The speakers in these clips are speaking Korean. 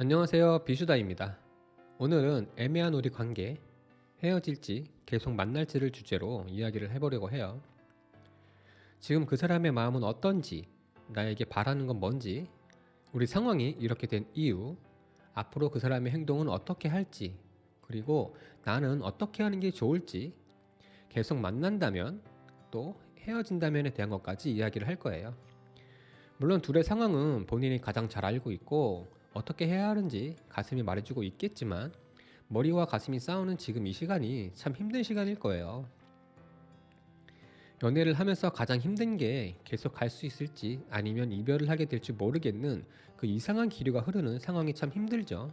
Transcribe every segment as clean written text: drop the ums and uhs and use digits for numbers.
안녕하세요. 비슈다입니다. 오늘은 애매한 우리 관계, 헤어질지 계속 만날지를 주제로 이야기를 해보려고 해요. 지금 그 사람의 마음은 어떤지, 나에게 바라는 건 뭔지, 우리 상황이 이렇게 된 이유, 앞으로 그 사람의 행동은 어떻게 할지, 그리고 나는 어떻게 하는 게 좋을지, 계속 만난다면, 또 헤어진다면에 대한 것까지 이야기를 할 거예요. 물론 둘의 상황은 본인이 가장 잘 알고 있고 어떻게 해야 하는지 가슴이 말해주고 있겠지만 머리와 가슴이 싸우는 지금 이 시간이 참 힘든 시간일 거예요. 연애를 하면서 가장 힘든 게 계속 갈 수 있을지 아니면 이별을 하게 될지 모르겠는 그 이상한 기류가 흐르는 상황이 참 힘들죠.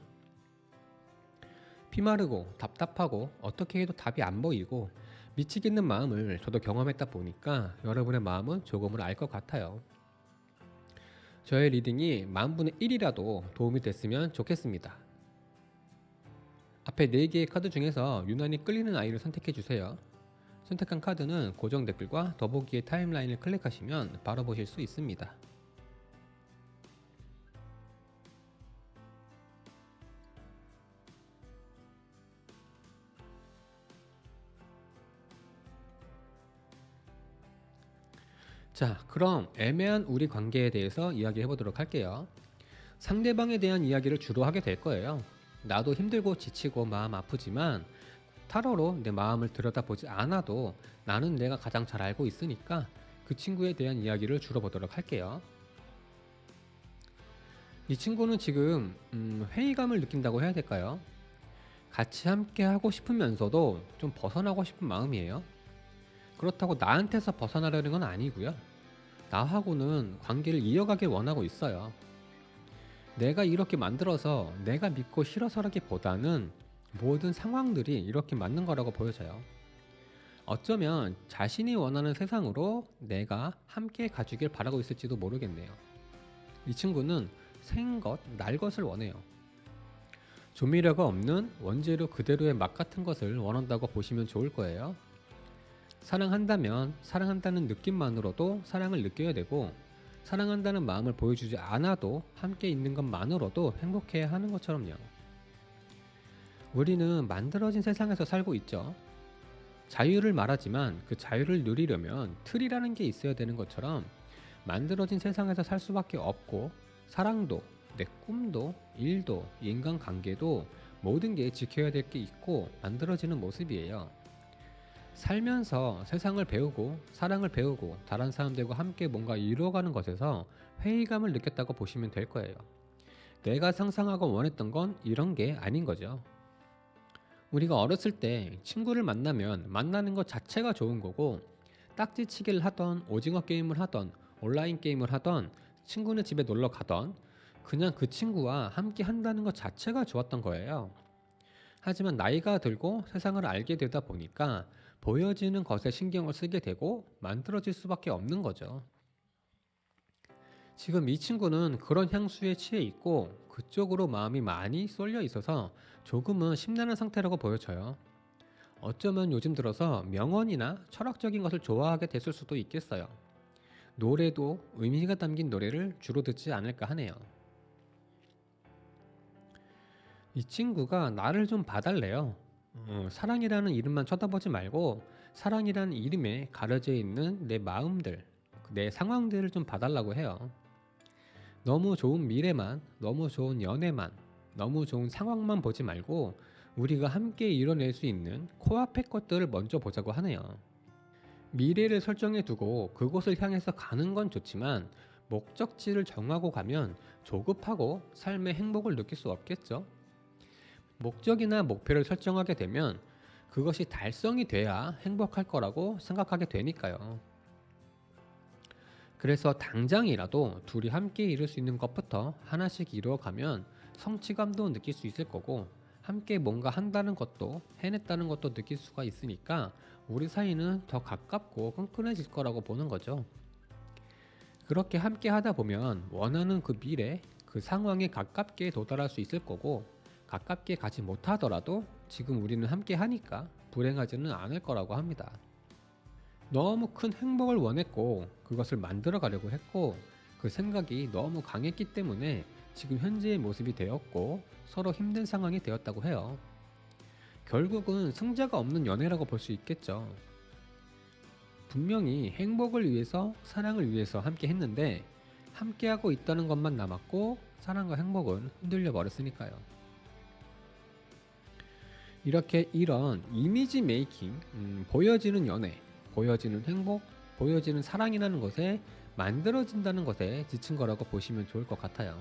피마르고 답답하고 어떻게 해도 답이 안 보이고 미치겠는 마음을 저도 경험했다 보니까 여러분의 마음은 조금은 알 것 같아요. 저의 리딩이 만분의 1이라도 도움이 됐으면 좋겠습니다. 앞에 4개의 카드 중에서 유난히 끌리는 아이를 선택해 주세요. 선택한 카드는 고정 댓글과 더보기의 타임라인을 클릭하시면 바로 보실 수 있습니다. 자, 그럼 애매한 우리 관계에 대해서 이야기해 보도록 할게요. 상대방에 대한 이야기를 주로 하게 될 거예요. 나도 힘들고 지치고 마음 아프지만 타로로 내 마음을 들여다보지 않아도 나는 내가 가장 잘 알고 있으니까 그 친구에 대한 이야기를 주로 보도록 할게요. 이 친구는 지금 회의감을 느낀다고 해야 될까요? 같이 함께 하고 싶으면서도 좀 벗어나고 싶은 마음이에요. 그렇다고 나한테서 벗어나려는 건 아니고요. 나하고는 관계를 이어가길 원하고 있어요. 내가 이렇게 만들어서 내가 믿고 싫어서라기보다는 모든 상황들이 이렇게 맞는 거라고 보여져요. 어쩌면 자신이 원하는 세상으로 내가 함께 가주길 바라고 있을지도 모르겠네요. 이 친구는 생것, 날 것을 원해요. 조미료가 없는 원재료 그대로의 맛 같은 것을 원한다고 보시면 좋을 거예요. 사랑한다면 사랑한다는 느낌만으로도 사랑을 느껴야 되고 사랑한다는 마음을 보여주지 않아도 함께 있는 것만으로도 행복해야 하는 것처럼요. 우리는 만들어진 세상에서 살고 있죠. 자유를 말하지만 그 자유를 누리려면 틀이라는 게 있어야 되는 것처럼 만들어진 세상에서 살 수밖에 없고 사랑도, 내 꿈도, 일도, 인간관계도 모든 게 지켜야 될 게 있고 만들어지는 모습이에요. 살면서 세상을 배우고 사랑을 배우고 다른 사람들과 함께 뭔가 이루어가는 것에서 회의감을 느꼈다고 보시면 될 거예요. 내가 상상하고 원했던 건 이런 게 아닌 거죠. 우리가 어렸을 때 친구를 만나면 만나는 것 자체가 좋은 거고 딱지치기를 하던 오징어 게임을 하던 온라인 게임을 하던 친구네 집에 놀러 가던 그냥 그 친구와 함께 한다는 것 자체가 좋았던 거예요. 하지만 나이가 들고 세상을 알게 되다 보니까 보여지는 것에 신경을 쓰게 되고 만들어질 수밖에 없는 거죠. 지금 이 친구는 그런 향수에 취해 있고 그쪽으로 마음이 많이 쏠려 있어서 조금은 심란한 상태라고 보여져요. 어쩌면 요즘 들어서 명언이나 철학적인 것을 좋아하게 됐을 수도 있겠어요. 노래도 의미가 담긴 노래를 주로 듣지 않을까 하네요. 이 친구가 나를 좀 봐달래요. 사랑이라는 이름만 쳐다보지 말고 사랑이라는 이름에 가려져 있는 내 마음들, 내 상황들을 좀 봐달라고 해요. 너무 좋은 미래만, 너무 좋은 연애만, 너무 좋은 상황만 보지 말고 우리가 함께 이뤄낼 수 있는 코앞의 것들을 먼저 보자고 하네요. 미래를 설정해 두고 그곳을 향해서 가는 건 좋지만 목적지를 정하고 가면 조급하고 삶의 행복을 느낄 수 없겠죠? 목적이나 목표를 설정하게 되면 그것이 달성이 돼야 행복할 거라고 생각하게 되니까요. 그래서 당장이라도 둘이 함께 이룰 수 있는 것부터 하나씩 이루어가면 성취감도 느낄 수 있을 거고 함께 뭔가 한다는 것도 해냈다는 것도 느낄 수가 있으니까 우리 사이는 더 가깝고 끈끈해질 거라고 보는 거죠. 그렇게 함께 하다 보면 원하는 그 미래, 그 상황에 가깝게 도달할 수 있을 거고 가깝게 가지 못하더라도 지금 우리는 함께 하니까 불행하지는 않을 거라고 합니다. 너무 큰 행복을 원했고 그것을 만들어 가려고 했고 그 생각이 너무 강했기 때문에 지금 현재의 모습이 되었고 서로 힘든 상황이 되었다고 해요. 결국은 승자가 없는 연애라고 볼 수 있겠죠. 분명히 행복을 위해서 사랑을 위해서 함께 했는데 함께하고 있다는 것만 남았고 사랑과 행복은 흔들려 버렸으니까요. 이렇게 이런 이미지 메이킹, 보여지는 연애, 보여지는 행복, 보여지는 사랑이라는 것에 만들어진다는 것에 지친 거라고 보시면 좋을 것 같아요.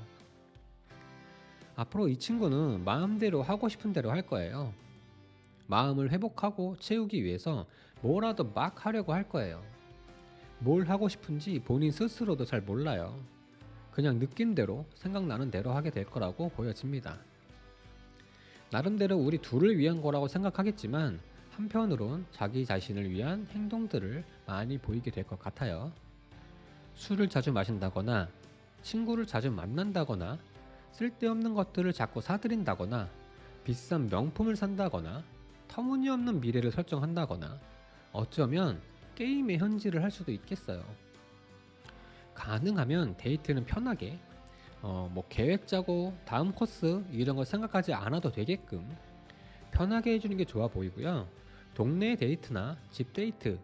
앞으로 이 친구는 마음대로 하고 싶은 대로 할 거예요. 마음을 회복하고 채우기 위해서 뭐라도 막 하려고 할 거예요. 뭘 하고 싶은지 본인 스스로도 잘 몰라요. 그냥 느낌대로 생각나는 대로 하게 될 거라고 보여집니다. 나름대로 우리 둘을 위한 거라고 생각하겠지만 한편으론 자기 자신을 위한 행동들을 많이 보이게 될 것 같아요. 술을 자주 마신다거나 친구를 자주 만난다거나 쓸데없는 것들을 자꾸 사들인다거나 비싼 명품을 산다거나 터무니없는 미래를 설정한다거나 어쩌면 게임의 현질을 할 수도 있겠어요. 가능하면 데이트는 편하게 계획 짜고 다음 코스 이런 거 생각하지 않아도 되게끔 편하게 해주는 게 좋아 보이고요. 동네 데이트나 집 데이트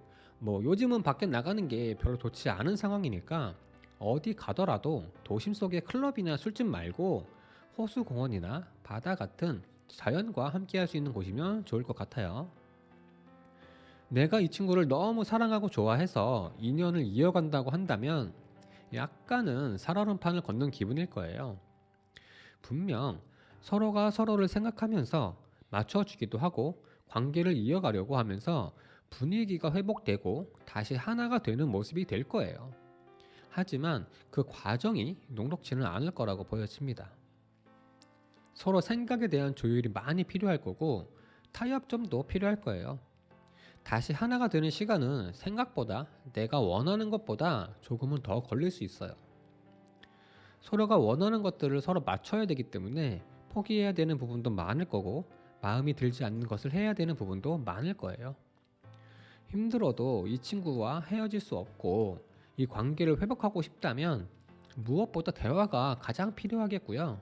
요즘은 밖에 나가는 게 별로 좋지 않은 상황이니까 어디 가더라도 도심 속의 클럽이나 술집 말고 호수 공원이나 바다 같은 자연과 함께 할 수 있는 곳이면 좋을 것 같아요. 내가 이 친구를 너무 사랑하고 좋아해서 인연을 이어간다고 한다면 약간은 살얼음판을 걷는 기분일 거예요. 분명 서로가 서로를 생각하면서 맞춰주기도 하고 관계를 이어가려고 하면서 분위기가 회복되고 다시 하나가 되는 모습이 될 거예요. 하지만 그 과정이 녹록지는 않을 거라고 보여집니다. 서로 생각에 대한 조율이 많이 필요할 거고 타협점도 필요할 거예요. 다시 하나가 되는 시간은 생각보다 내가 원하는 것보다 조금은 더 걸릴 수 있어요. 서로가 원하는 것들을 서로 맞춰야 되기 때문에 포기해야 되는 부분도 많을 거고 마음이 들지 않는 것을 해야 되는 부분도 많을 거예요. 힘들어도 이 친구와 헤어질 수 없고 이 관계를 회복하고 싶다면 무엇보다 대화가 가장 필요하겠고요.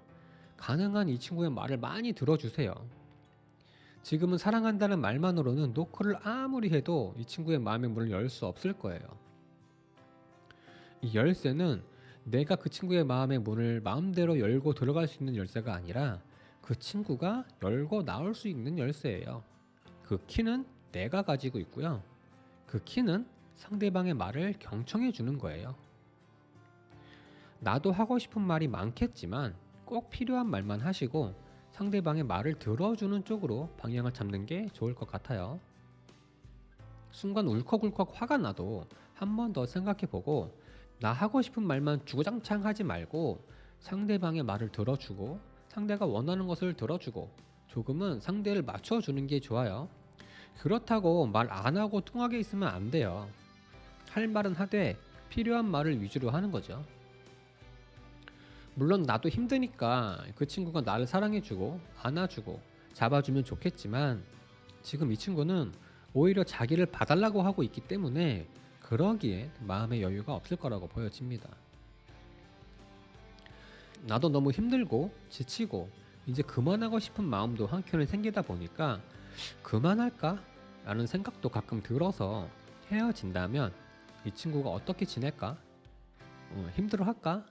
가능한 이 친구의 말을 많이 들어주세요. 지금은 사랑한다는 말만으로는 노크를 아무리 해도 이 친구의 마음의 문을 열 수 없을 거예요. 이 열쇠는 내가 그 친구의 마음의 문을 마음대로 열고 들어갈 수 있는 열쇠가 아니라 그 친구가 열고 나올 수 있는 열쇠예요. 그 키는 내가 가지고 있고요. 그 키는 상대방의 말을 경청해 주는 거예요. 나도 하고 싶은 말이 많겠지만 꼭 필요한 말만 하시고 상대방의 말을 들어주는 쪽으로 방향을 잡는 게 좋을 것 같아요. 순간 울컥울컥 화가 나도 한 번 더 생각해보고 나 하고 싶은 말만 주구장창 하지 말고 상대방의 말을 들어주고 상대가 원하는 것을 들어주고 조금은 상대를 맞춰주는 게 좋아요. 그렇다고 말 안 하고 뚱하게 있으면 안 돼요. 할 말은 하되 필요한 말을 위주로 하는 거죠. 물론 나도 힘드니까 그 친구가 나를 사랑해주고 안아주고 잡아주면 좋겠지만 지금 이 친구는 오히려 자기를 봐달라고 하고 있기 때문에 그러기에 마음의 여유가 없을 거라고 보여집니다. 나도 너무 힘들고 지치고 이제 그만하고 싶은 마음도 한켠에 생기다 보니까 그만할까? 라는 생각도 가끔 들어서 헤어진다면 이 친구가 어떻게 지낼까? 힘들어할까?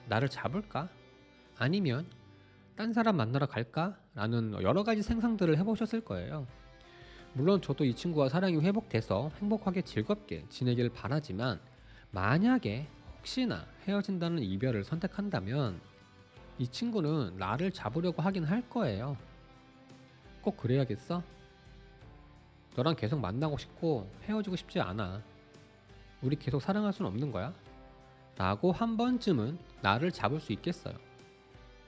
나를 잡을까? 아니면 딴 사람 만나러 갈까? 라는 여러 가지 생각들을 해보셨을 거예요. 물론 저도 이 친구와 사랑이 회복돼서 행복하게 즐겁게 지내길 바라지만 만약에 혹시나 헤어진다는 이별을 선택한다면 이 친구는 나를 잡으려고 하긴 할 거예요. 꼭 그래야겠어? 너랑 계속 만나고 싶고 헤어지고 싶지 않아. 우리 계속 사랑할 수는 없는 거야? 라고 한 번쯤은 나를 잡을 수 있겠어요.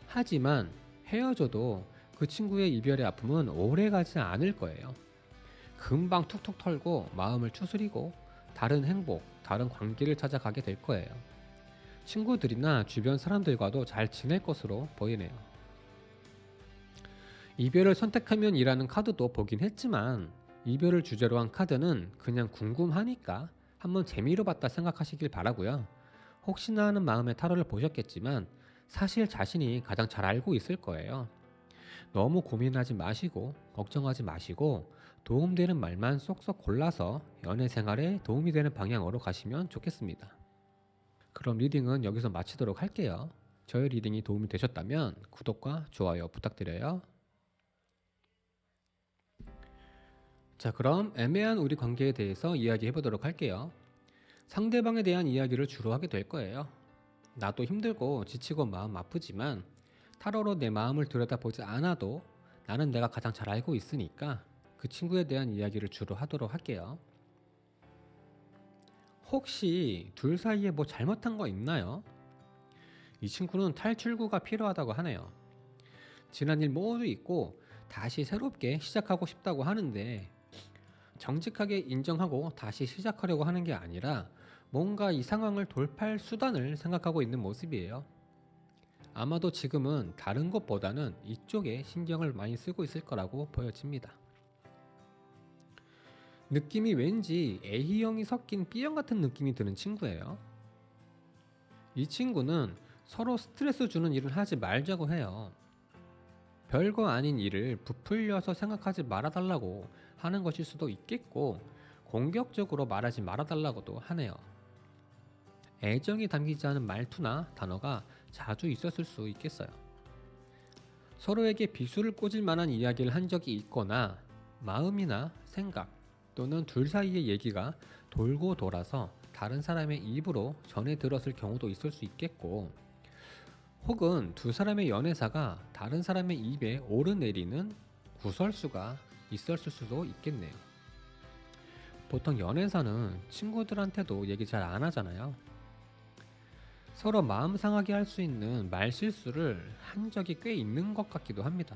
하지만 헤어져도 그 친구의 이별의 아픔은 오래 가지 않을 거예요. 금방 툭툭 털고 마음을 추스리고 다른 행복, 다른 관계를 찾아가게 될 거예요. 친구들이나 주변 사람들과도 잘 지낼 것으로 보이네요. 이별을 선택하면 이라는 카드도 보긴 했지만 이별을 주제로 한 카드는 그냥 궁금하니까 한번 재미로 봤다 생각하시길 바라고요. 혹시나 하는 마음에 타로를 보셨겠지만 사실 자신이 가장 잘 알고 있을 거예요. 너무 고민하지 마시고 걱정하지 마시고 도움되는 말만 쏙쏙 골라서 연애 생활에 도움이 되는 방향으로 가시면 좋겠습니다. 그럼 리딩은 여기서 마치도록 할게요. 저의 리딩이 도움이 되셨다면 구독과 좋아요 부탁드려요. 자, 그럼 애매한 우리 관계에 대해서 이야기해 보도록 할게요. 상대방에 대한 이야기를 주로 하게 될 거예요. 나도 힘들고 지치고 마음 아프지만 타로로 내 마음을 들여다보지 않아도 나는 내가 가장 잘 알고 있으니까 그 친구에 대한 이야기를 주로 하도록 할게요. 혹시 둘 사이에 뭐 잘못한 거 있나요? 이 친구는 탈출구가 필요하다고 하네요. 지난 일 모두 잊고 다시 새롭게 시작하고 싶다고 하는데 정직하게 인정하고 다시 시작하려고 하는 게 아니라 뭔가 이 상황을 돌파할 수단을 생각하고 있는 모습이에요. 아마도 지금은 다른 것보다는 이쪽에 신경을 많이 쓰고 있을 거라고 보여집니다. 느낌이 왠지 A형이 섞인 B형 같은 느낌이 드는 친구예요. 이 친구는 서로 스트레스 주는 일을 하지 말자고 해요. 별거 아닌 일을 부풀려서 생각하지 말아달라고 하는 것일 수도 있겠고 공격적으로 말하지 말아달라고도 하네요. 애정이 담기지 않은 말투나 단어가 자주 있었을 수 있겠어요. 서로에게 비수를 꽂을 만한 이야기를 한 적이 있거나 마음이나 생각 또는 둘 사이의 얘기가 돌고 돌아서 다른 사람의 입으로 전해 들었을 경우도 있을 수 있겠고 혹은 두 사람의 연애사가 다른 사람의 입에 오르내리는 구설수가 있었을 수도 있겠네요. 보통 연애사는 친구들한테도 얘기 잘 안 하잖아요. 서로 마음 상하게 할 수 있는 말실수를 한 적이 꽤 있는 것 같기도 합니다.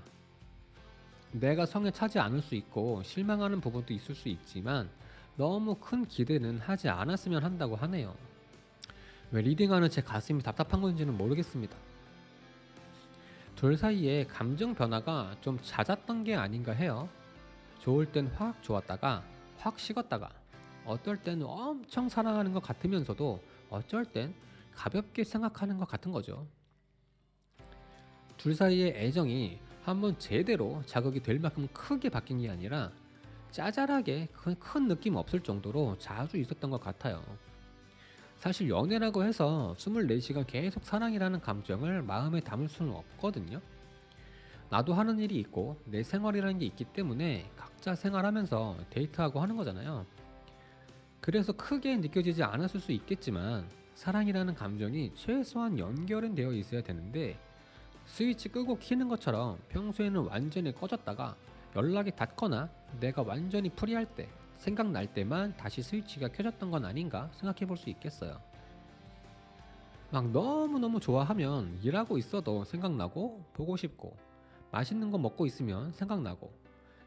내가 성에 차지 않을 수 있고 실망하는 부분도 있을 수 있지만 너무 큰 기대는 하지 않았으면 한다고 하네요. 왜 리딩하는 제 가슴이 답답한 건지는 모르겠습니다. 둘 사이에 감정 변화가 좀 잦았던 게 아닌가 해요. 좋을 땐 확 좋았다가 확 식었다가 어떨 땐 엄청 사랑하는 것 같으면서도 어쩔 땐 가볍게 생각하는 것 같은 거죠. 둘 사이의 애정이 한번 제대로 자극이 될 만큼 크게 바뀐 게 아니라 짜잘하게 큰 느낌 없을 정도로 자주 있었던 것 같아요. 사실 연애라고 해서 24시간 계속 사랑이라는 감정을 마음에 담을 수는 없거든요. 나도 하는 일이 있고 내 생활이라는 게 있기 때문에 각자 생활하면서 데이트하고 하는 거잖아요. 그래서 크게 느껴지지 않았을 수 있겠지만 사랑이라는 감정이 최소한 연결은 되어 있어야 되는데 스위치 끄고 켜는 것처럼 평소에는 완전히 꺼졌다가 연락이 닿거나 내가 완전히 프리할 때 생각날 때만 다시 스위치가 켜졌던 건 아닌가 생각해 볼 수 있겠어요. 막 너무너무 좋아하면 일하고 있어도 생각나고 보고 싶고 맛있는 거 먹고 있으면 생각나고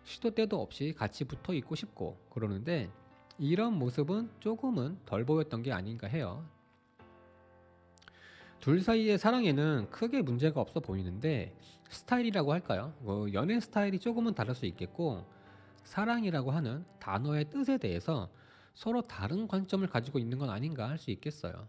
시도 때도 없이 같이 붙어 있고 싶고 그러는데 이런 모습은 조금은 덜 보였던 게 아닌가 해요. 둘 사이의 사랑에는 크게 문제가 없어 보이는데 스타일이라고 할까요? 연애 스타일이 조금은 다를 수 있겠고 사랑이라고 하는 단어의 뜻에 대해서 서로 다른 관점을 가지고 있는 건 아닌가 할 수 있겠어요.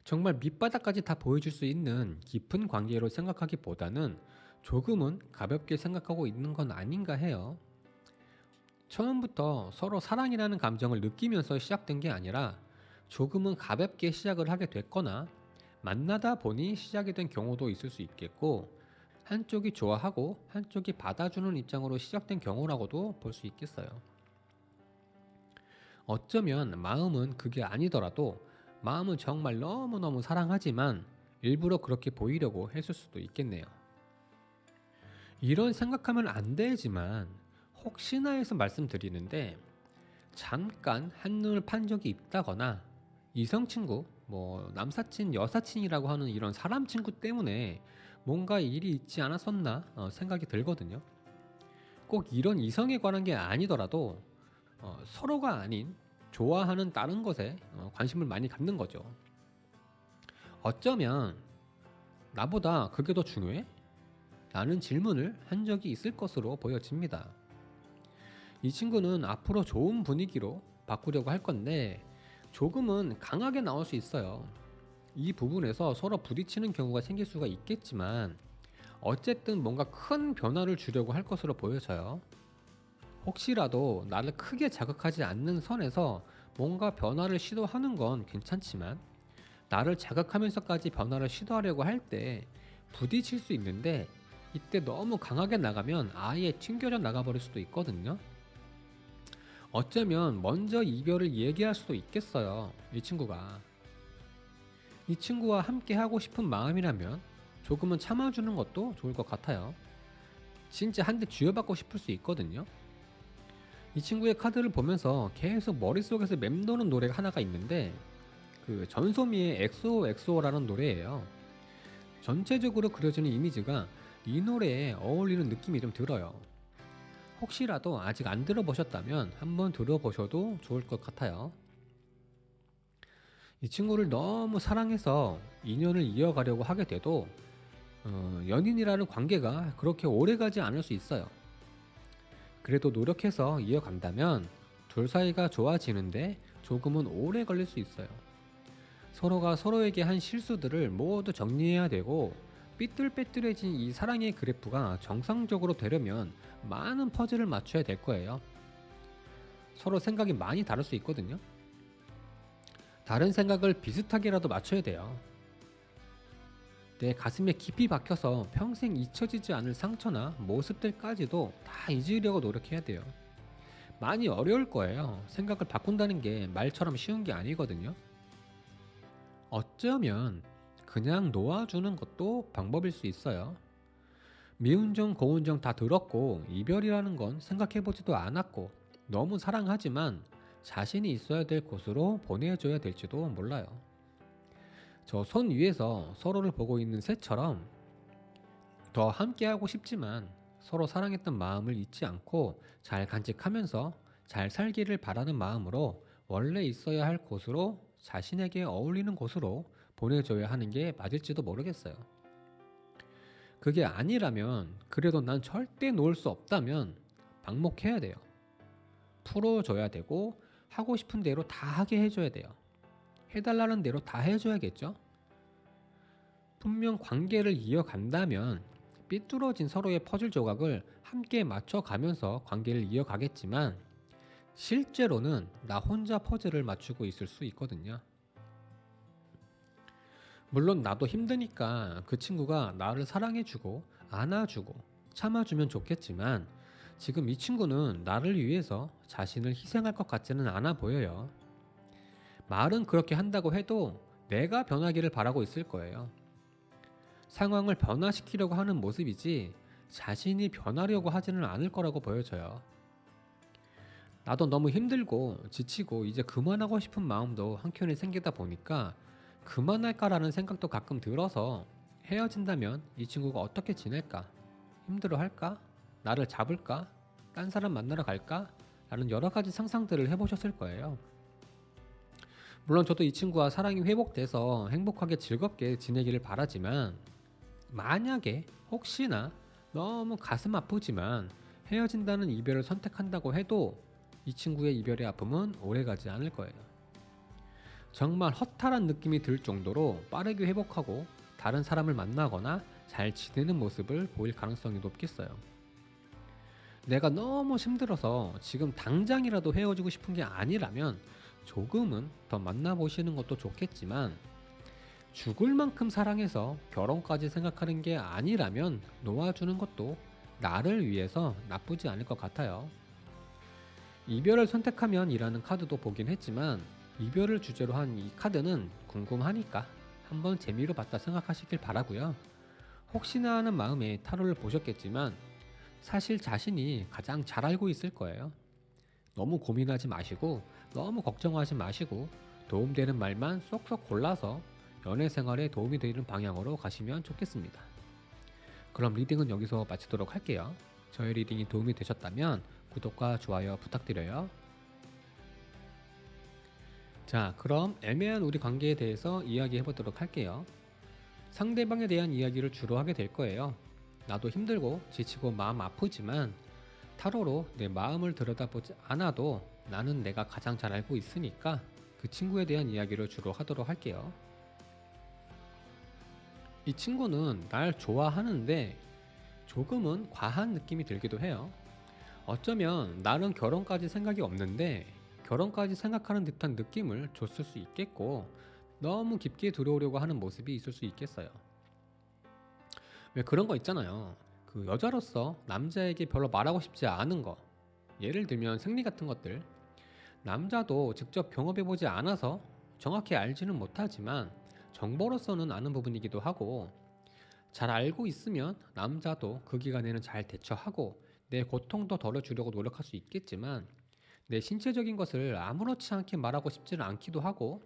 정말 밑바닥까지 다 보여줄 수 있는 깊은 관계로 생각하기보다는 조금은 가볍게 생각하고 있는 건 아닌가 해요. 처음부터 서로 사랑이라는 감정을 느끼면서 시작된 게 아니라 조금은 가볍게 시작을 하게 됐거나 만나다 보니 시작이 된 경우도 있을 수 있겠고 한쪽이 좋아하고 한쪽이 받아주는 입장으로 시작된 경우라고도 볼 수 있겠어요. 어쩌면 마음은 그게 아니더라도 마음은 정말 너무너무 사랑하지만 일부러 그렇게 보이려고 했을 수도 있겠네요. 이런 생각하면 안 되지만 혹시나 해서 말씀드리는데 잠깐 한눈을 판 적이 있다거나 이성 친구, 뭐 남사친, 여사친이라고 하는 이런 사람 친구 때문에 뭔가 일이 있지 않았었나 생각이 들거든요. 꼭 이런 이성에 관한 게 아니더라도 서로가 아닌 좋아하는 다른 것에 관심을 많이 갖는 거죠. 어쩌면 나보다 그게 더 중요해? 라는 질문을 한 적이 있을 것으로 보여집니다. 이 친구는 앞으로 좋은 분위기로 바꾸려고 할 건데 조금은 강하게 나올 수 있어요. 이 부분에서 서로 부딪히는 경우가 생길 수가 있겠지만 어쨌든 뭔가 큰 변화를 주려고 할 것으로 보여져요. 혹시라도 나를 크게 자극하지 않는 선에서 뭔가 변화를 시도하는 건 괜찮지만 나를 자극하면서까지 변화를 시도하려고 할 때 부딪힐 수 있는데 이때 너무 강하게 나가면 아예 튕겨져 나가버릴 수도 있거든요. 어쩌면 먼저 이별을 얘기할 수도 있겠어요. 이 친구와 함께 하고 싶은 마음이라면 조금은 참아주는 것도 좋을 것 같아요. 진짜 한 대 쥐어받고 싶을 수 있거든요. 이 친구의 카드를 보면서 계속 머릿속에서 맴도는 노래가 하나가 있는데 그 전소미의 엑소 엑소라는 노래예요. 전체적으로 그려지는 이미지가 이 노래에 어울리는 느낌이 좀 들어요. 혹시라도 아직 안 들어보셨다면 한번 들어보셔도 좋을 것 같아요. 이 친구를 너무 사랑해서 인연을 이어가려고 하게 돼도 연인이라는 관계가 그렇게 오래가지 않을 수 있어요. 그래도 노력해서 이어간다면 둘 사이가 좋아지는데 조금은 오래 걸릴 수 있어요. 서로가 서로에게 한 실수들을 모두 정리해야 되고 삐뚤빼뚤해진 이 사랑의 그래프가 정상적으로 되려면 많은 퍼즐을 맞춰야 될 거예요. 서로 생각이 많이 다를 수 있거든요. 다른 생각을 비슷하게라도 맞춰야 돼요. 내 가슴에 깊이 박혀서 평생 잊혀지지 않을 상처나 모습들까지도 다 잊으려고 노력해야 돼요. 많이 어려울 거예요. 생각을 바꾼다는 게 말처럼 쉬운 게 아니거든요. 어쩌면 그냥 놓아주는 것도 방법일 수 있어요. 미운 정, 고운 정 다 들었고 이별이라는 건 생각해보지도 않았고 너무 사랑하지만 자신이 있어야 될 곳으로 보내줘야 될지도 몰라요. 저 손 위에서 서로를 보고 있는 새처럼 더 함께하고 싶지만 서로 사랑했던 마음을 잊지 않고 잘 간직하면서 잘 살기를 바라는 마음으로 원래 있어야 할 곳으로 자신에게 어울리는 곳으로 보내줘야 하는 게 맞을지도 모르겠어요. 그게 아니라면 그래도 난 절대 놓을 수 없다면 방목해야 돼요. 풀어줘야 되고 하고 싶은 대로 다 하게 해줘야 돼요. 해달라는 대로 다 해줘야겠죠? 분명 관계를 이어간다면 삐뚤어진 서로의 퍼즐 조각을 함께 맞춰가면서 관계를 이어가겠지만 실제로는 나 혼자 퍼즐을 맞추고 있을 수 있거든요. 물론 나도 힘드니까 그 친구가 나를 사랑해주고 안아주고 참아주면 좋겠지만 지금 이 친구는 나를 위해서 자신을 희생할 것 같지는 않아 보여요. 말은 그렇게 한다고 해도 내가 변하기를 바라고 있을 거예요. 상황을 변화시키려고 하는 모습이지 자신이 변하려고 하지는 않을 거라고 보여져요. 나도 너무 힘들고 지치고 이제 그만하고 싶은 마음도 한켠에 생기다 보니까 그만할까라는 생각도 가끔 들어서 헤어진다면 이 친구가 어떻게 지낼까? 힘들어할까? 나를 잡을까? 딴 사람 만나러 갈까? 라는 여러 가지 상상들을 해보셨을 거예요. 물론 저도 이 친구와 사랑이 회복돼서 행복하게 즐겁게 지내기를 바라지만 만약에 혹시나 너무 가슴 아프지만 헤어진다는 이별을 선택한다고 해도 이 친구의 이별의 아픔은 오래가지 않을 거예요. 정말 허탈한 느낌이 들 정도로 빠르게 회복하고 다른 사람을 만나거나 잘 지내는 모습을 보일 가능성이 높겠어요. 내가 너무 힘들어서 지금 당장이라도 헤어지고 싶은 게 아니라면 조금은 더 만나보시는 것도 좋겠지만 죽을 만큼 사랑해서 결혼까지 생각하는 게 아니라면 놓아주는 것도 나를 위해서 나쁘지 않을 것 같아요. 이별을 선택하면 이라는 카드도 보긴 했지만 이별을 주제로 한 이 카드는 궁금하니까 한번 재미로 봤다 생각하시길 바라고요. 혹시나 하는 마음에 타로를 보셨겠지만 사실 자신이 가장 잘 알고 있을 거예요. 너무 고민하지 마시고 너무 걱정하지 마시고 도움되는 말만 쏙쏙 골라서 연애 생활에 도움이 되는 방향으로 가시면 좋겠습니다. 그럼 리딩은 여기서 마치도록 할게요. 저의 리딩이 도움이 되셨다면 구독과 좋아요 부탁드려요. 자, 그럼 애매한 우리 관계에 대해서 이야기해 보도록 할게요. 상대방에 대한 이야기를 주로 하게 될 거예요. 나도 힘들고 지치고 마음 아프지만 타로로 내 마음을 들여다보지 않아도 나는 내가 가장 잘 알고 있으니까 그 친구에 대한 이야기를 주로 하도록 할게요. 이 친구는 날 좋아하는데 조금은 과한 느낌이 들기도 해요. 어쩌면 나는 결혼까지 생각이 없는데 결혼까지 생각하는 듯한 느낌을 줬을 수 있겠고, 너무 깊게 들어오려고 하는 모습이 있을 수 있겠어요. 왜 그런 거 있잖아요. 그 여자로서 남자에게 별로 말하고 싶지 않은 거. 예를 들면 생리 같은 것들. 남자도 직접 경험해보지 않아서 정확히 알지는 못하지만 정보로서는 아는 부분이기도 하고, 잘 알고 있으면 남자도 그 기간에는 잘 대처하고 내 고통도 덜어주려고 노력할 수 있겠지만, 내 신체적인 것을 아무렇지 않게 말하고 싶지는 않기도 하고,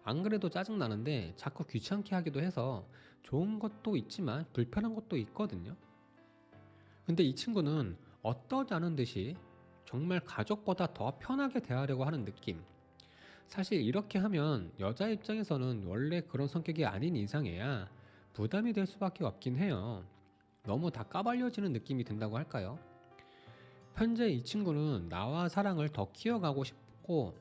안 그래도 짜증나는데 자꾸 귀찮게 하기도 해서 좋은 것도 있지만 불편한 것도 있거든요. 근데 이 친구는 어떠지 않은 듯이 정말 가족보다 더 편하게 대하려고 하는 느낌. 사실 이렇게 하면 여자 입장에서는 원래 그런 성격이 아닌 이상해야 부담이 될 수밖에 없긴 해요. 너무 다 까발려지는 느낌이 든다고 할까요? 현재 이 친구는 나와 사랑을 더 키워가고 싶고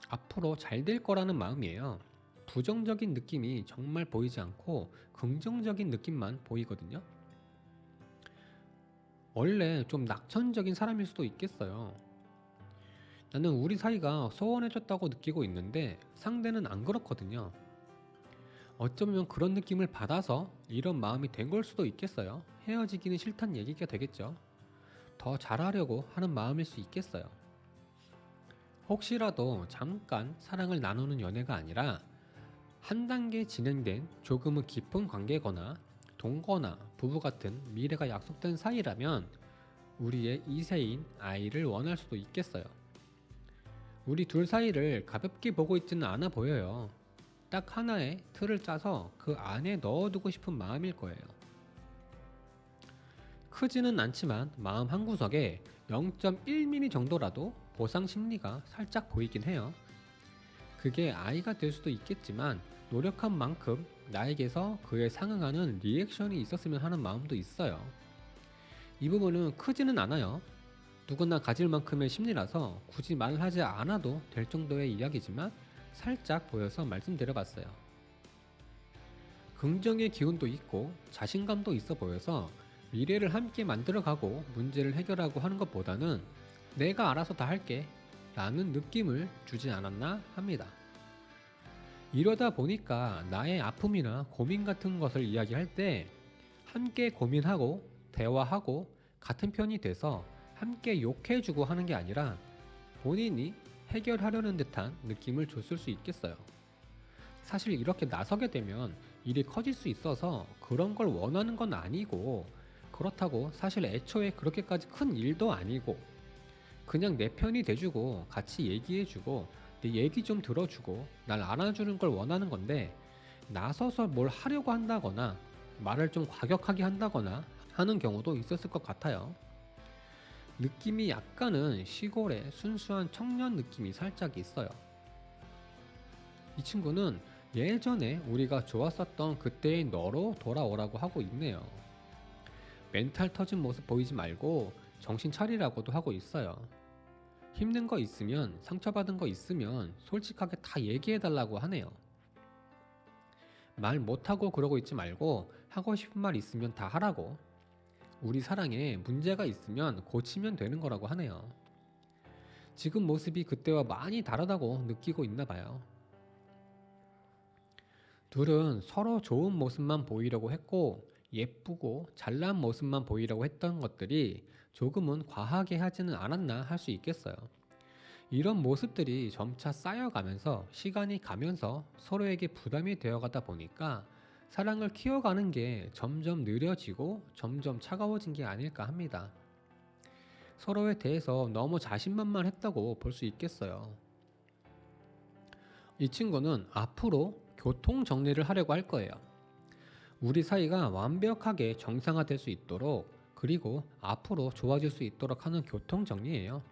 앞으로 잘 될 거라는 마음이에요. 부정적인 느낌이 정말 보이지 않고 긍정적인 느낌만 보이거든요. 원래 좀 낙천적인 사람일 수도 있겠어요. 나는 우리 사이가 소원해졌다고 느끼고 있는데 상대는 안 그렇거든요. 어쩌면 그런 느낌을 받아서 이런 마음이 된 걸 수도 있겠어요. 헤어지기는 싫단 얘기가 되겠죠. 더 잘하려고 하는 마음일 수 있겠어요. 혹시라도 잠깐 사랑을 나누는 연애가 아니라 한 단계 진행된 조금은 깊은 관계거나 동거나 부부 같은 미래가 약속된 사이라면 우리의 이세인 아이를 원할 수도 있겠어요. 우리 둘 사이를 가볍게 보고 있지는 않아 보여요. 딱 하나의 틀을 짜서 그 안에 넣어두고 싶은 마음일 거예요. 크지는 않지만 마음 한구석에 0.1mm 정도라도 보상 심리가 살짝 보이긴 해요. 그게 아이가 될 수도 있겠지만 노력한 만큼 나에게서 그에 상응하는 리액션이 있었으면 하는 마음도 있어요. 이 부분은 크지는 않아요. 누구나 가질 만큼의 심리라서 굳이 말하지 않아도 될 정도의 이야기지만 살짝 보여서 말씀드려봤어요. 긍정의 기운도 있고 자신감도 있어 보여서 미래를 함께 만들어가고 문제를 해결하고 하는 것보다는 내가 알아서 다 할게 라는 느낌을 주지 않았나 합니다. 이러다 보니까 나의 아픔이나 고민 같은 것을 이야기할 때 함께 고민하고 대화하고 같은 편이 돼서 함께 욕해주고 하는 게 아니라 본인이 해결하려는 듯한 느낌을 줬을 수 있겠어요. 사실 이렇게 나서게 되면 일이 커질 수 있어서 그런 걸 원하는 건 아니고, 그렇다고 사실 애초에 그렇게까지 큰 일도 아니고, 그냥 내 편이 돼주고 같이 얘기해주고 내 얘기 좀 들어주고 날 안아주는 걸 원하는 건데, 나서서 뭘 하려고 한다거나 말을 좀 과격하게 한다거나 하는 경우도 있었을 것 같아요. 느낌이 약간은 시골의 순수한 청년 느낌이 살짝 있어요. 이 친구는 예전에 우리가 좋았었던 그때의 너로 돌아오라고 하고 있네요. 멘탈 터진 모습 보이지 말고 정신 차리라고도 하고 있어요. 힘든 거 있으면, 상처받은 거 있으면 솔직하게 다 얘기해달라고 하네요. 말 못하고 그러고 있지 말고 하고 싶은 말 있으면 다 하라고. 우리 사랑에 문제가 있으면 고치면 되는 거라고 하네요. 지금 모습이 그때와 많이 다르다고 느끼고 있나 봐요. 둘은 서로 좋은 모습만 보이려고 했고 예쁘고 잘난 모습만 보이려고 했던 것들이 조금은 과하게 하지는 않았나 할 수 있겠어요. 이런 모습들이 점차 쌓여가면서 시간이 가면서 서로에게 부담이 되어가다 보니까 사랑을 키워가는 게 점점 느려지고 점점 차가워진 게 아닐까 합니다. 서로에 대해서 너무 자신만만했다고 볼 수 있겠어요. 이 친구는 앞으로 교통 정리를 하려고 할 거예요. 우리 사이가 완벽하게 정상화될 수 있도록, 그리고 앞으로 좋아질 수 있도록 하는 교통 정리예요.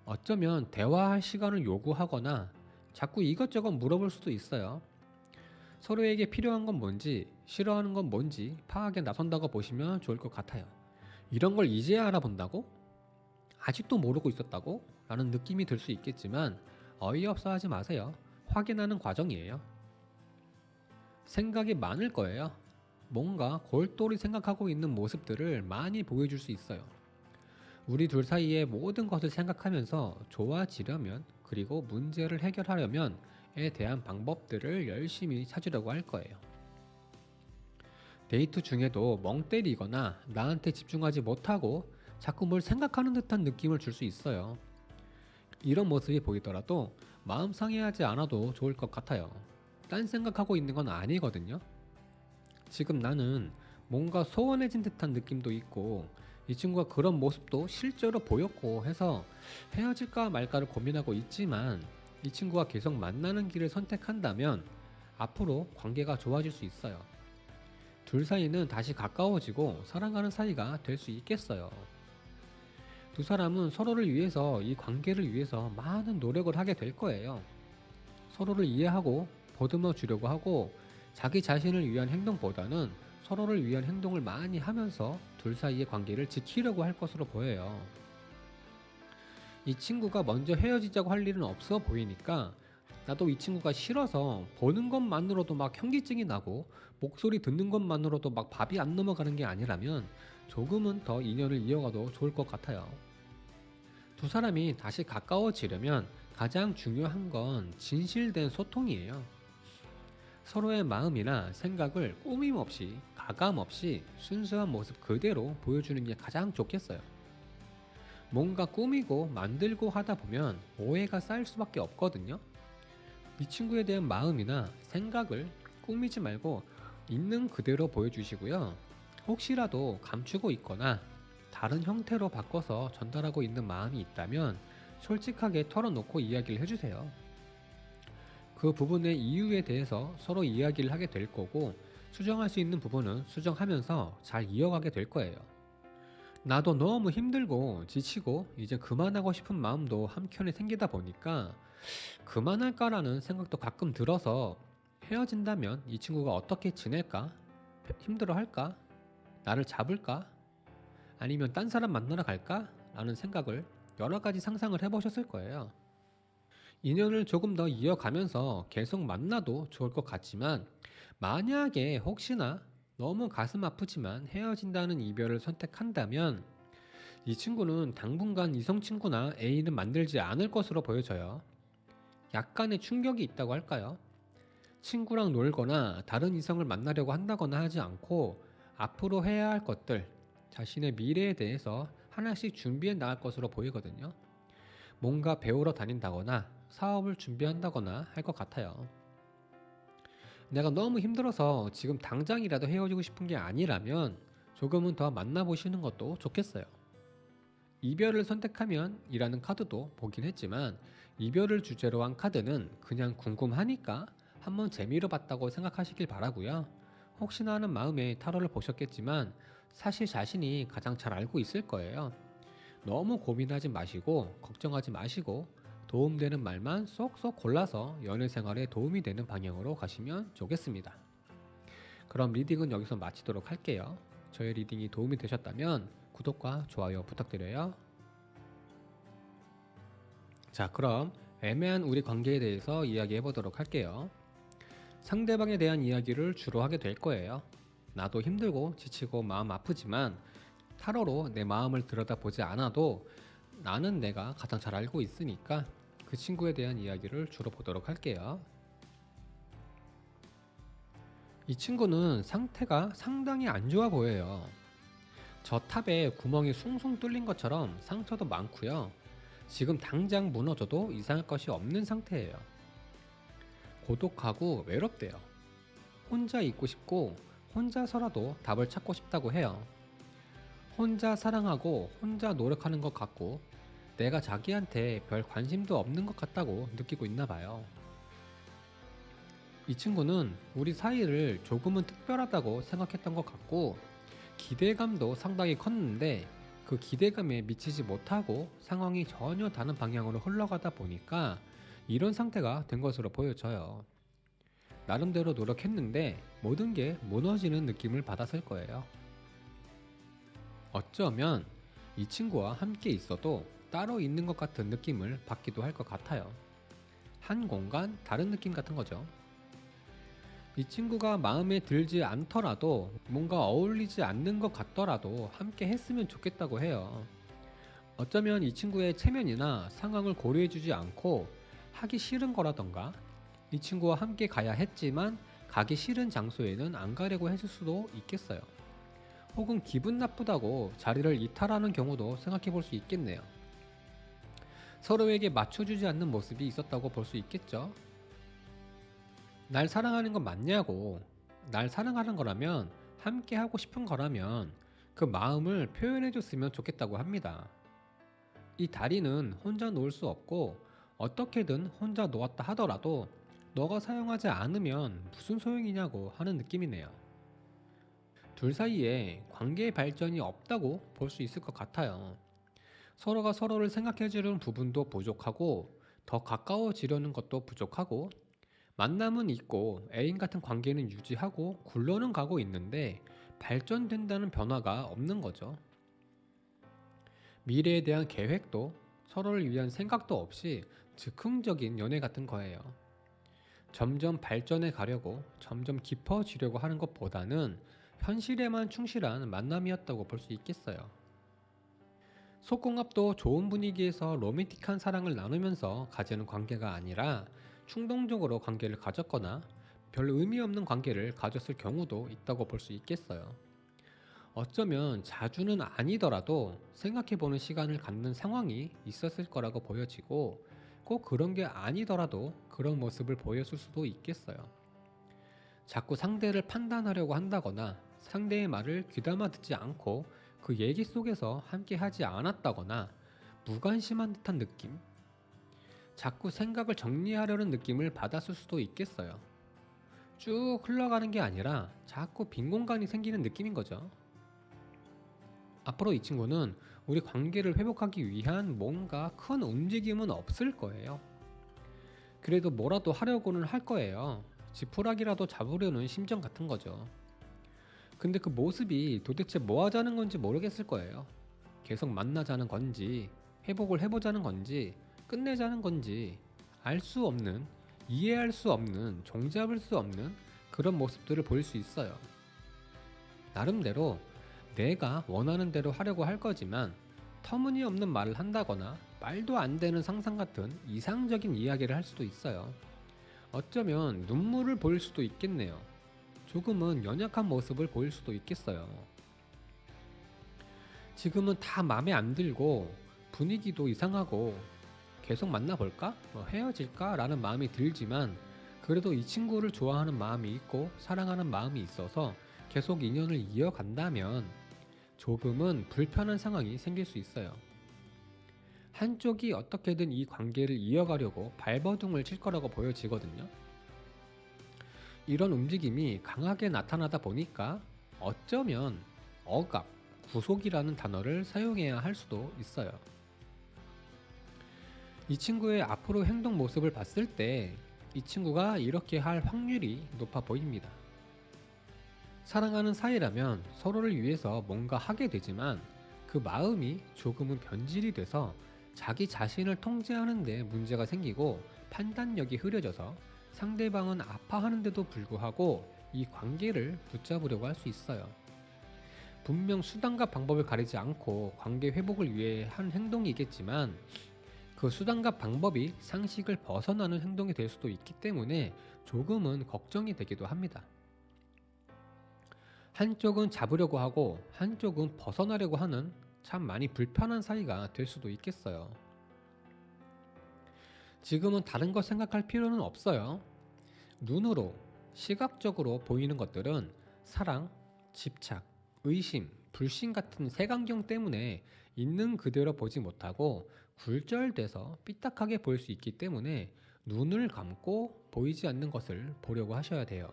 어쩌면 대화할 시간을 요구하거나 자꾸 이것저것 물어볼 수도 있어요. 서로에게 필요한 건 뭔지, 싫어하는 건 뭔지 파악에 나선다고 보시면 좋을 것 같아요. 이런 걸 이제야 알아본다고? 아직도 모르고 있었다고? 라는 느낌이 들 수 있겠지만 어이없어 하지 마세요. 확인하는 과정이에요. 생각이 많을 거예요. 뭔가 골똘히 생각하고 있는 모습들을 많이 보여줄 수 있어요. 우리 둘 사이의 모든 것을 생각하면서 좋아지려면, 그리고 문제를 해결하려면에 대한 방법들을 열심히 찾으려고 할 거예요. 데이트 중에도 멍 때리거나 나한테 집중하지 못하고 자꾸 뭘 생각하는 듯한 느낌을 줄 수 있어요. 이런 모습이 보이더라도 마음 상해하지 않아도 좋을 것 같아요. 딴 생각하고 있는 건 아니거든요. 지금 나는 뭔가 소원해진 듯한 느낌도 있고, 이 친구가 그런 모습도 실제로 보였고 해서 헤어질까 말까를 고민하고 있지만, 이 친구가 계속 만나는 길을 선택한다면 앞으로 관계가 좋아질 수 있어요. 둘 사이는 다시 가까워지고 사랑하는 사이가 될 수 있겠어요. 두 사람은 서로를 위해서, 이 관계를 위해서 많은 노력을 하게 될 거예요. 서로를 이해하고 보듬어 주려고 하고, 자기 자신을 위한 행동보다는 서로를 위한 행동을 많이 하면서 둘 사이의 관계를 지키려고 할 것으로 보여요. 이 친구가 먼저 헤어지자고 할 일은 없어 보이니까, 나도 이 친구가 싫어서 보는 것만으로도 막 현기증이 나고 목소리 듣는 것만으로도 막 밥이 안 넘어가는 게 아니라면 조금은 더 인연을 이어가도 좋을 것 같아요. 두 사람이 다시 가까워지려면 가장 중요한 건 진실된 소통이에요. 서로의 마음이나 생각을 꾸밈 없이, 가감 없이 순수한 모습 그대로 보여주는 게 가장 좋겠어요. 뭔가 꾸미고 만들고 하다 보면 오해가 쌓일 수밖에 없거든요. 이 친구에 대한 마음이나 생각을 꾸미지 말고 있는 그대로 보여주시고요. 혹시라도 감추고 있거나 다른 형태로 바꿔서 전달하고 있는 마음이 있다면 솔직하게 털어놓고 이야기를 해주세요. 그 부분의 이유에 대해서 서로 이야기를 하게 될 거고, 수정할 수 있는 부분은 수정하면서 잘 이어가게 될 거예요. 나도 너무 힘들고 지치고 이제 그만하고 싶은 마음도 한켠에 생기다 보니까 그만할까라는 생각도 가끔 들어서, 헤어진다면 이 친구가 어떻게 지낼까? 힘들어할까? 나를 잡을까? 아니면 딴 사람 만나러 갈까? 라는 생각을 여러 가지 상상을 해보셨을 거예요. 인연을 조금 더 이어가면서 계속 만나도 좋을 것 같지만, 만약에 혹시나 너무 가슴 아프지만 헤어진다는 이별을 선택한다면 이 친구는 당분간 이성 친구나 애인은 만들지 않을 것으로 보여져요. 약간의 충격이 있다고 할까요? 친구랑 놀거나 다른 이성을 만나려고 한다거나 하지 않고 앞으로 해야 할 것들, 자신의 미래에 대해서 하나씩 준비해 나갈 것으로 보이거든요. 뭔가 배우러 다닌다거나 사업을 준비한다거나 할 것 같아요. 내가 너무 힘들어서 지금 당장이라도 헤어지고 싶은 게 아니라면 조금은 더 만나보시는 것도 좋겠어요. 이별을 선택하면 이라는 카드도 보긴 했지만, 이별을 주제로 한 카드는 그냥 궁금하니까 한번 재미로 봤다고 생각하시길 바라고요. 혹시나 하는 마음에 타로를 보셨겠지만 사실 자신이 가장 잘 알고 있을 거예요. 너무 고민하지 마시고 걱정하지 마시고 도움되는 말만 쏙쏙 골라서 연애 생활에 도움이 되는 방향으로 가시면 좋겠습니다. 그럼 리딩은 여기서 마치도록 할게요. 저의 리딩이 도움이 되셨다면 구독과 좋아요 부탁드려요. 자, 그럼 애매한 우리 관계에 대해서 이야기해 보도록 할게요. 상대방에 대한 이야기를 주로 하게 될 거예요. 나도 힘들고 지치고 마음 아프지만 타로로 내 마음을 들여다보지 않아도 나는 내가 가장 잘 알고 있으니까 그 친구에 대한 이야기를 주로 보도록 할게요. 이 친구는 상태가 상당히 안 좋아 보여요. 저 탑에 구멍이 숭숭 뚫린 것처럼 상처도 많고요. 지금 당장 무너져도 이상할 것이 없는 상태예요. 고독하고 외롭대요. 혼자 있고 싶고 혼자서라도 답을 찾고 싶다고 해요. 혼자 사랑하고 혼자 노력하는 것 같고 내가 자기한테 별 관심도 없는 것 같다고 느끼고 있나 봐요. 이 친구는 우리 사이를 조금은 특별하다고 생각했던 것 같고 기대감도 상당히 컸는데, 그 기대감에 미치지 못하고 상황이 전혀 다른 방향으로 흘러가다 보니까 이런 상태가 된 것으로 보여져요. 나름대로 노력했는데 모든 게 무너지는 느낌을 받았을 거예요. 어쩌면 이 친구와 함께 있어도 따로 있는 것 같은 느낌을 받기도 할 것 같아요. 한 공간 다른 느낌 같은 거죠. 이 친구가 마음에 들지 않더라도 뭔가 어울리지 않는 것 같더라도 함께 했으면 좋겠다고 해요. 어쩌면 이 친구의 체면이나 상황을 고려해주지 않고 하기 싫은 거라던가 이 친구와 함께 가야 했지만 가기 싫은 장소에는 안 가려고 했을 수도 있겠어요. 혹은 기분 나쁘다고 자리를 이탈하는 경우도 생각해 볼 수 있겠네요. 서로에게 맞춰주지 않는 모습이 있었다고 볼 수 있겠죠. 날 사랑하는 건 맞냐고, 날 사랑하는 거라면, 함께 하고 싶은 거라면 그 마음을 표현해 줬으면 좋겠다고 합니다. 이 다리는 혼자 놓을 수 없고 어떻게든 혼자 놓았다 하더라도 너가 사용하지 않으면 무슨 소용이냐고 하는 느낌이네요. 둘 사이에 관계의 발전이 없다고 볼 수 있을 것 같아요. 서로가 서로를 생각해주는 부분도 부족하고 더 가까워지려는 것도 부족하고 만남은 있고 애인 같은 관계는 유지하고 굴러는 가고 있는데 발전된다는 변화가 없는 거죠. 미래에 대한 계획도 서로를 위한 생각도 없이 즉흥적인 연애 같은 거예요. 점점 발전해 가려고 점점 깊어지려고 하는 것보다는 현실에만 충실한 만남이었다고 볼 수 있겠어요. 속궁합도 좋은 분위기에서 로맨틱한 사랑을 나누면서 가지는 관계가 아니라 충동적으로 관계를 가졌거나 별 의미 없는 관계를 가졌을 경우도 있다고 볼 수 있겠어요. 어쩌면 자주는 아니더라도 생각해보는 시간을 갖는 상황이 있었을 거라고 보여지고 꼭 그런 게 아니더라도 그런 모습을 보였을 수도 있겠어요. 자꾸 상대를 판단하려고 한다거나 상대의 말을 귀담아 듣지 않고 그 얘기 속에서 함께 하지 않았다거나 무관심한 듯한 느낌? 자꾸 생각을 정리하려는 느낌을 받았을 수도 있겠어요. 쭉 흘러가는 게 아니라 자꾸 빈 공간이 생기는 느낌인 거죠. 앞으로 이 친구는 우리 관계를 회복하기 위한 뭔가 큰 움직임은 없을 거예요. 그래도 뭐라도 하려고는 할 거예요. 지푸라기라도 잡으려는 심정 같은 거죠. 근데 그 모습이 도대체 뭐 하자는 건지 모르겠을 거예요. 계속 만나자는 건지, 회복을 해보자는 건지, 끝내자는 건지, 알 수 없는, 이해할 수 없는, 종잡을 수 없는 그런 모습들을 보일 수 있어요. 나름대로 내가 원하는 대로 하려고 할 거지만 터무니없는 말을 한다거나 말도 안 되는 상상 같은 이상적인 이야기를 할 수도 있어요. 어쩌면 눈물을 보일 수도 있겠네요. 조금은 연약한 모습을 보일 수도 있겠어요. 지금은 다 마음에 안 들고 분위기도 이상하고 계속 만나볼까? 헤어질까? 라는 마음이 들지만 그래도 이 친구를 좋아하는 마음이 있고 사랑하는 마음이 있어서 계속 인연을 이어간다면 조금은 불편한 상황이 생길 수 있어요. 한쪽이 어떻게든 이 관계를 이어가려고 발버둥을 칠 거라고 보여지거든요. 이런 움직임이 강하게 나타나다 보니까 어쩌면 억압, 구속이라는 단어를 사용해야 할 수도 있어요. 이 친구의 앞으로 행동 모습을 봤을 때 이 친구가 이렇게 할 확률이 높아 보입니다. 사랑하는 사이라면 서로를 위해서 뭔가 하게 되지만 그 마음이 조금은 변질이 돼서 자기 자신을 통제하는 데 문제가 생기고 판단력이 흐려져서 상대방은 아파하는데도 불구하고 이 관계를 붙잡으려고 할 수 있어요. 분명 수단과 방법을 가리지 않고 관계 회복을 위해 한 행동이겠지만 그 수단과 방법이 상식을 벗어나는 행동이 될 수도 있기 때문에 조금은 걱정이 되기도 합니다. 한쪽은 잡으려고 하고 한쪽은 벗어나려고 하는 참 많이 불편한 사이가 될 수도 있겠어요. 지금은 다른 것 생각할 필요는 없어요. 눈으로, 시각적으로 보이는 것들은 사랑, 집착, 의심, 불신 같은 색안경 때문에 있는 그대로 보지 못하고 굴절돼서 삐딱하게 보일 수 있기 때문에 눈을 감고 보이지 않는 것을 보려고 하셔야 돼요.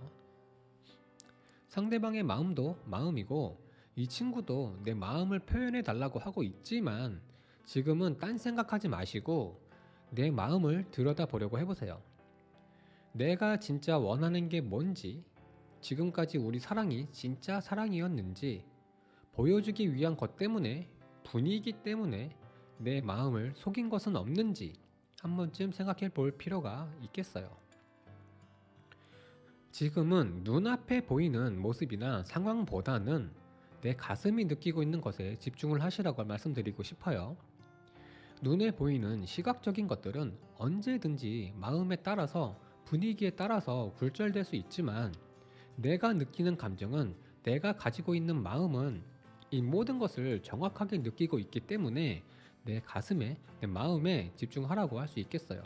상대방의 마음도 마음이고 이 친구도 내 마음을 표현해 달라고 하고 있지만 지금은 딴 생각하지 마시고 내 마음을 들여다보려고 해보세요. 내가 진짜 원하는 게 뭔지, 지금까지 우리 사랑이 진짜 사랑이었는지, 보여주기 위한 것 때문에, 분위기 때문에 내 마음을 속인 것은 없는지 한 번쯤 생각해 볼 필요가 있겠어요. 지금은 눈앞에 보이는 모습이나 상황보다는 내 가슴이 느끼고 있는 것에 집중을 하시라고 말씀드리고 싶어요. 눈에 보이는 시각적인 것들은 언제든지 마음에 따라서 분위기에 따라서 굴절될 수 있지만 내가 느끼는 감정은 내가 가지고 있는 마음은 이 모든 것을 정확하게 느끼고 있기 때문에 내 가슴에 내 마음에 집중하라고 할 수 있겠어요.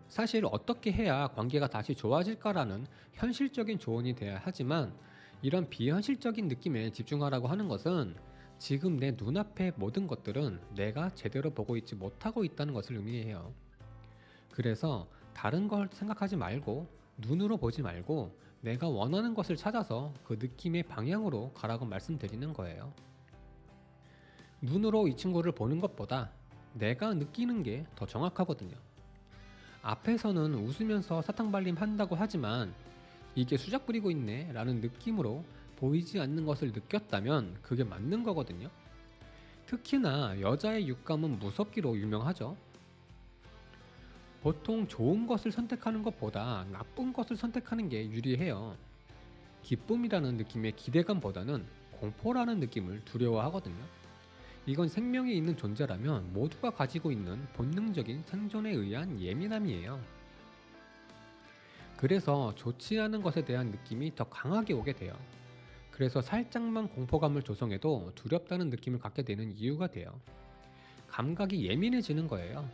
사실 어떻게 해야 관계가 다시 좋아질까라는 현실적인 조언이 돼야 하지만 이런 비현실적인 느낌에 집중하라고 하는 것은 지금 내 눈앞의 모든 것들은 내가 제대로 보고 있지 못하고 있다는 것을 의미해요. 그래서 다른 걸 생각하지 말고 눈으로 보지 말고 내가 원하는 것을 찾아서 그 느낌의 방향으로 가라고 말씀드리는 거예요. 눈으로 이 친구를 보는 것보다 내가 느끼는 게 더 정확하거든요. 앞에서는 웃으면서 사탕발림 한다고 하지만 이게 수작 부리고 있네 라는 느낌으로 보이지 않는 것을 느꼈다면 그게 맞는 거거든요. 특히나 여자의 육감은 무섭기로 유명하죠. 보통 좋은 것을 선택하는 것보다 나쁜 것을 선택하는 게 유리해요. 기쁨이라는 느낌의 기대감보다는 공포라는 느낌을 두려워하거든요. 이건 생명이 있는 존재라면 모두가 가지고 있는 본능적인 생존에 의한 예민함이에요. 그래서 좋지 않은 것에 대한 느낌이 더 강하게 오게 돼요. 그래서 살짝만 공포감을 조성해도 두렵다는 느낌을 갖게 되는 이유가 돼요. 감각이 예민해지는 거예요.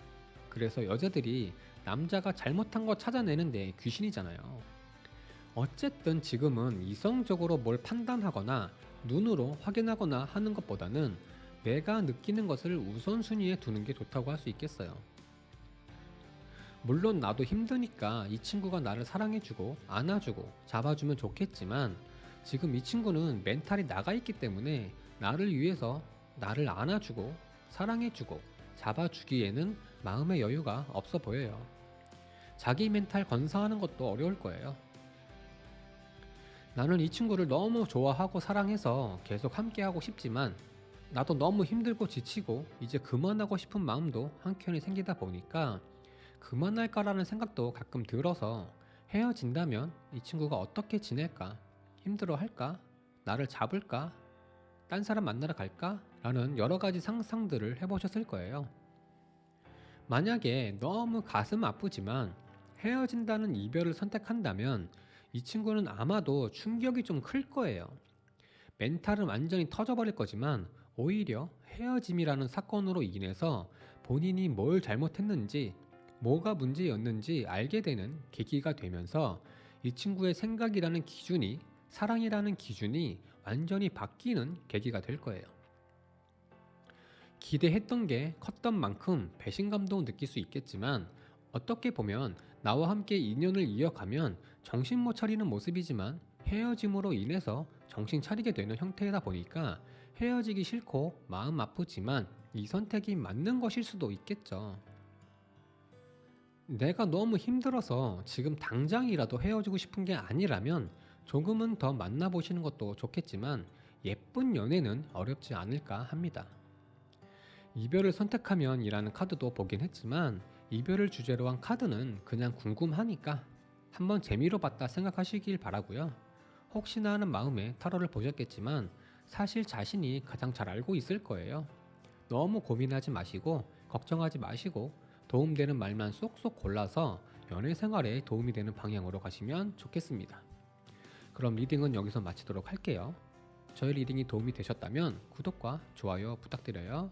그래서 여자들이 남자가 잘못한 거 찾아내는데 귀신이잖아요. 어쨌든 지금은 이성적으로 뭘 판단하거나 눈으로 확인하거나 하는 것보다는 내가 느끼는 것을 우선순위에 두는 게 좋다고 할 수 있겠어요. 물론 나도 힘드니까 이 친구가 나를 사랑해주고 안아주고 잡아주면 좋겠지만 지금 이 친구는 멘탈이 나가 있기 때문에 나를 위해서 나를 안아주고 사랑해주고 잡아주기에는 마음의 여유가 없어 보여요. 자기 멘탈 건사하는 것도 어려울 거예요. 나는 이 친구를 너무 좋아하고 사랑해서 계속 함께하고 싶지만 나도 너무 힘들고 지치고 이제 그만하고 싶은 마음도 한켠에 생기다 보니까 그만할까라는 생각도 가끔 들어서 헤어진다면 이 친구가 어떻게 지낼까? 힘들어할까? 나를 잡을까? 딴 사람 만나러 갈까? 라는 여러 가지 상상들을 해보셨을 거예요. 만약에 너무 가슴 아프지만 헤어진다는 이별을 선택한다면 이 친구는 아마도 충격이 좀 클 거예요. 멘탈은 완전히 터져버릴 거지만 오히려 헤어짐이라는 사건으로 인해서 본인이 뭘 잘못했는지 뭐가 문제였는지 알게 되는 계기가 되면서 이 친구의 생각이라는 기준이 사랑이라는 기준이 완전히 바뀌는 계기가 될 거예요. 기대했던 게 컸던 만큼 배신감도 느낄 수 있겠지만 어떻게 보면 나와 함께 인연을 이어가면 정신 못 차리는 모습이지만 헤어짐으로 인해서 정신 차리게 되는 형태이다 보니까 헤어지기 싫고 마음 아프지만 이 선택이 맞는 것일 수도 있겠죠. 내가 너무 힘들어서 지금 당장이라도 헤어지고 싶은 게 아니라면 조금은 더 만나보시는 것도 좋겠지만 예쁜 연애는 어렵지 않을까 합니다. 이별을 선택하면 이라는 카드도 보긴 했지만 이별을 주제로 한 카드는 그냥 궁금하니까 한번 재미로 봤다 생각하시길 바라고요. 혹시나 하는 마음에 타로를 보셨겠지만 사실 자신이 가장 잘 알고 있을 거예요. 너무 고민하지 마시고 걱정하지 마시고 도움되는 말만 쏙쏙 골라서 연애 생활에 도움이 되는 방향으로 가시면 좋겠습니다. 그럼 리딩은 여기서 마치도록 할게요. 저희 리딩이 도움이 되셨다면 구독과 좋아요 부탁드려요.